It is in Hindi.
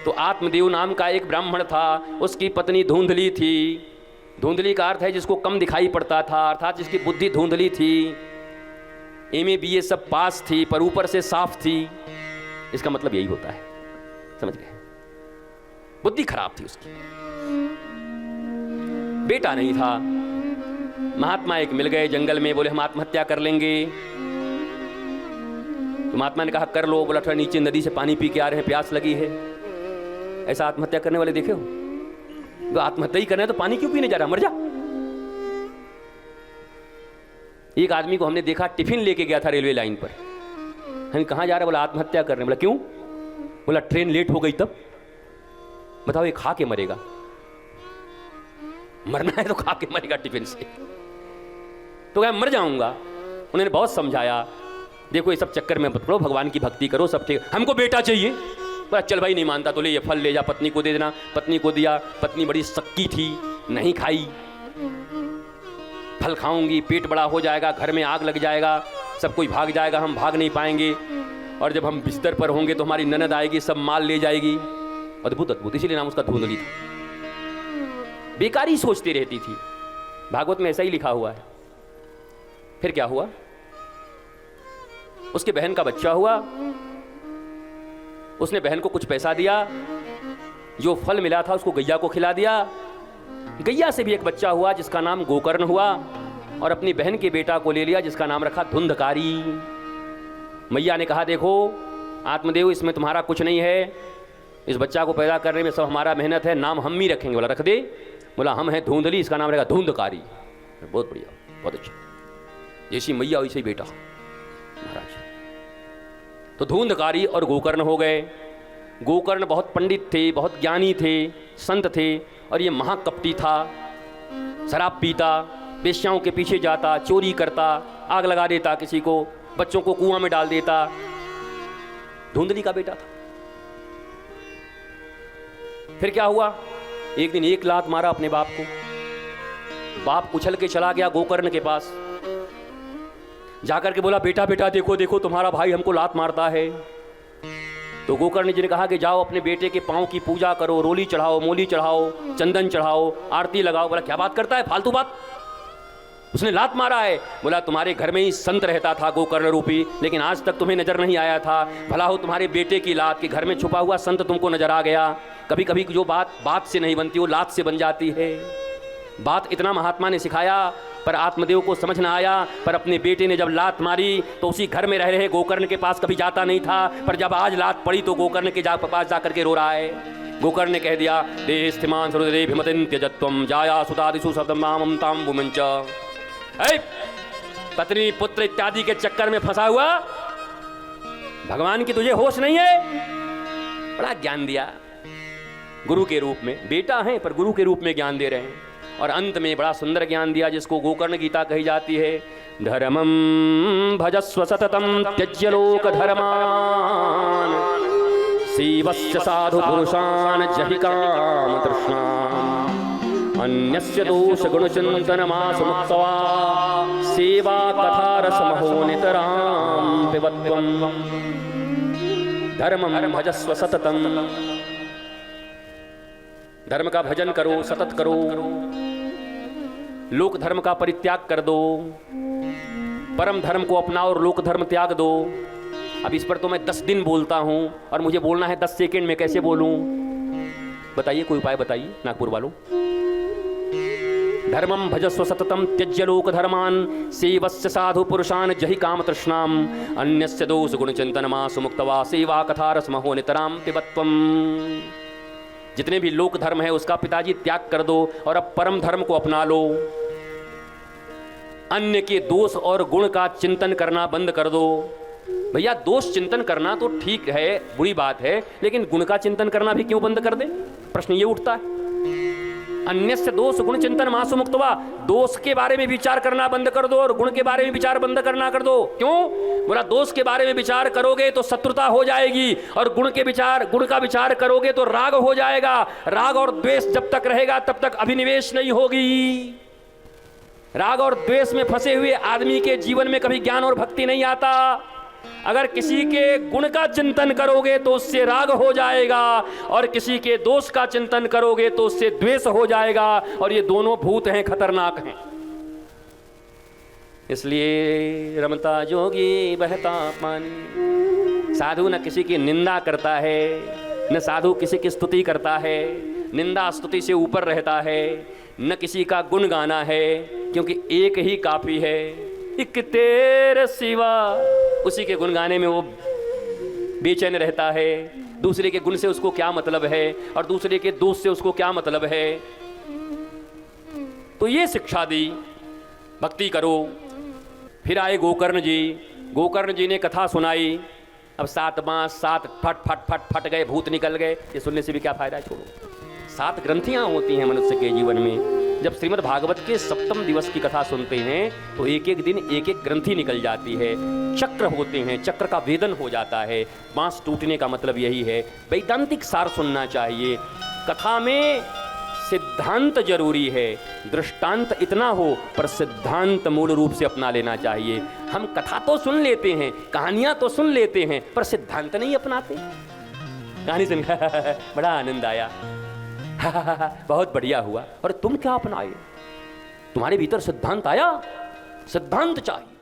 तो आत्मदेव नाम का एक ब्राह्मण था, उसकी पत्नी धुंधली थी। धुंधली का अर्थ है जिसको कम दिखाई पड़ता था, अर्थात जिसकी बुद्धि धुंधली थी। एमए बीए सब पास थी पर ऊपर से साफ थी। इसका मतलब यही होता है, समझ गए? बुद्धि खराब थी उसकी। बेटा नहीं था। महात्मा एक मिल गए जंगल में, बोले हम आत्महत्या कर लेंगे। तो महात्मा ने कहा कर लो। बोला थोड़ा नीचे नदी से पानी पी के आ रहे हैं, प्यास लगी है। ऐसा आत्महत्या करने वाले देखे हो? तो आत्महत्या ही करना है तो पानी क्यों पीने जा रहा, मर जा। एक आदमी को हमने देखा टिफिन लेके गया था रेलवे लाइन पर। हम कहाँ जा रहे? बोला आत्महत्या करने। बोला क्यों? बोला ट्रेन लेट हो गई तब। बताओ, ये खा के मरेगा? मरना है तो खा के मरेगा टिफिन से। तो क्या मर जाऊंगा? उन्होंने बहुत समझाया, देखो ये सब चक्कर में मत पड़ो, भगवान की भक्ति करो, सब ठीक। हमको बेटा चाहिए। बोला चल भाई, नहीं मानता तो ले ये फल ले जा, पत्नी को दे देना। पत्नी को दिया। पत्नी बड़ी सक्की थी, नहीं खाई। फल खाऊंगी पेट बड़ा हो जाएगा, घर में आग लग जाएगा, सब कोई भाग जाएगा, हम भाग नहीं पाएंगे। और जब हम बिस्तर पर होंगे तो हमारी ननद आएगी, सब माल ले जाएगी। अद्भुत अद्भुत, इसीलिए नाम उसका धुंधली था। बेकारी सोचती रहती थी। भागवत में ऐसा ही लिखा हुआ है। फिर क्या हुआ? उसके बहन का बच्चा हुआ। उसने बहन को कुछ पैसा दिया, जो फल मिला था उसको गैया को खिला दिया। गैया से भी एक बच्चा हुआ जिसका नाम गोकर्ण हुआ, और अपनी बहन के बेटा को ले लिया जिसका नाम रखा धुंधकारी। मैया ने कहा देखो आत्मदेव, इसमें तुम्हारा कुछ नहीं है, इस बच्चा को पैदा करने में सब हमारा मेहनत है, नाम हम ही रखेंगे। बोला रख दे। बोला हम हैं धुंधली, इसका नाम रहेगा धुंधकारी। बहुत बढ़िया, बहुत अच्छा। जैसी मैया वैसे ही बेटा महाराज। तो धुंधकारी और गोकर्ण हो गए। गोकर्ण बहुत पंडित थे, बहुत ज्ञानी थे, संत थे, और ये महाकपटी था। शराब पीता, वेश्याओं के पीछे जाता, चोरी करता, आग लगा देता किसी को, बच्चों को कुआं में डाल देता। धुंधली का बेटा था। फिर क्या हुआ? एक दिन एक लात मारा अपने बाप को। बाप उछल के चला गया गोकर्ण के पास, जाकर के बोला बेटा बेटा देखो देखो तुम्हारा भाई हमको लात मारता है। तो गोकर्ण जी ने कहा कि जाओ अपने बेटे के पांव की पूजा करो, रोली चढ़ाओ, मोली चढ़ाओ, चंदन चढ़ाओ, आरती लगाओ। बोला क्या बात करता है, फालतू बात, उसने लात मारा है। बोला तुम्हारे घर में ही संत रहता था गोकर्ण रूपी, लेकिन आज तक तुम्हें नजर नहीं आया था। भला हो तुम्हारे बेटे की लात कि घर में छुपा हुआ संत तुमको नजर आ गया। कभी कभी जो बात से नहीं बनती वो लात से बन जाती है। बात इतना महात्मा ने सिखाया, पर आत्मदेव को समझ ना आया। पर अपने बेटे ने जब लात मारी तो उसी घर में रह रहे गोकर्ण के पास कभी जाता नहीं था, पर जब आज लात पड़ी तो गोकर्ण के पास जाकर के रो रहा है। गोकर्ण ने कह दिया देह स्थिमान सरुदे भिमतिन त्यजत्वम जाया सुतादिषु शब्दमामं ताम भूमंच। पत्नी पुत्र इत्यादि के चक्कर में फंसा हुआ, भगवान की तुझे होश नहीं है। बड़ा ज्ञान दिया गुरु के रूप में, बेटा है पर गुरु के रूप में ज्ञान दे रहे हैं। और अंत में बड़ा सुंदर ज्ञान दिया जिसको गोकर्ण गीता कही जाती है। धर्मं भजस्व सततं त्यज्य लोक धर्मान् सीवस्य साधु पुरुषान् जहि काम तृष्णाम् अन्यस्य दोष गुण चिंतनमासु मुक्त्वा सेवा कथा रसमहो नितरां पिबत्वम्। धर्मं भजस्व सततं, धर्म का भजन करो, सतत करो। लोक धर्म का परित्याग कर दो, परम धर्म को अपनाओ और लोक धर्म त्याग दो। अब इस पर तो मैं 10 दिन बोलता हूं और मुझे बोलना है 10 सेकंड में, कैसे बोलूं? बताइए, कोई उपाय बताइए नागपुर वालों। धर्मं भजस्व सततं त्यज्य लोक धर्मान् सेवस्य साधु पुरुषान् जहि काम तृष्णाम् अन्यस्य दोष गुण चिंतनमासु मुक्त्वा सेवा कथा रसमहो नितरां पिबत्वम्। जितने भी लोक धर्म है उसका पिताजी त्याग कर दो और अब परम धर्म को अपना लो। अन्य के दोष और गुण का चिंतन करना बंद कर दो। भैया दोष चिंतन करना तो ठीक है, बुरी बात है, लेकिन गुण का चिंतन करना भी क्यों बंद कर दे? प्रश्न ये उठता है। अन्यस्य दोष गुण चिंतन मासु मुक्त्वा, दोष के बारे में विचार करना बंद कर दो और गुण के बारे में विचार बंद करना कर दो। क्यों? बोला दोष के बारे में विचार करोगे तो शत्रुता हो जाएगी, और गुण का विचार करोगे तो राग हो जाएगा। राग और द्वेष जब तक रहेगा तब तक अभिनिवेश नहीं होगी। राग और द्वेष में फंसे हुए आदमी के जीवन में कभी ज्ञान और भक्ति नहीं आता। अगर किसी के गुण का चिंतन करोगे तो उससे राग हो जाएगा, और किसी के दोष का चिंतन करोगे तो उससे द्वेष हो जाएगा, और ये दोनों भूत हैं, खतरनाक हैं। इसलिए रमता जोगी बहता पानी। साधु न किसी की निंदा करता है, न साधु किसी की स्तुति करता है, निंदा स्तुति से ऊपर रहता है, न किसी का गुण गाना है, क्योंकि एक ही काफी है, एक तेरे सिवा। उसी के गुण गाने में वो बेचैन रहता है। दूसरे के गुण से उसको क्या मतलब है, और दूसरे के दोष से उसको क्या मतलब है। तो ये शिक्षा दी, भक्ति करो। फिर आए गोकर्ण जी। गोकर्ण जी ने कथा सुनाई। अब 7 बांस 7 फट फट फट फट गए, भूत निकल गए। ये सुनने से भी क्या फायदा है, छोड़ो। 7 ग्रंथियां होती हैं मनुष्य के जीवन में। जब श्रीमद् भागवत के 7वें दिवस की कथा सुनते हैं तो एक एक दिन एक एक ग्रंथि निकल जाती है, चक्र होते हैं, चक्र का वेदन हो जाता है। बांस टूटने का मतलब यही है। वैदांतिक सार सुनना चाहिए। कथा में सिद्धांत जरूरी है, दृष्टांत इतना हो पर सिद्धांत मूल रूप से अपना लेना चाहिए। हम कथा तो सुन लेते हैं, कहानियां तो सुन लेते हैं, पर सिद्धांत नहीं अपनाते। कहानी सुन बड़ा आनंद आया, बहुत बढ़िया हुआ, और तुम क्या अपनाए? तुम्हारे भीतर सिद्धांत आया? सिद्धांत चाहिए।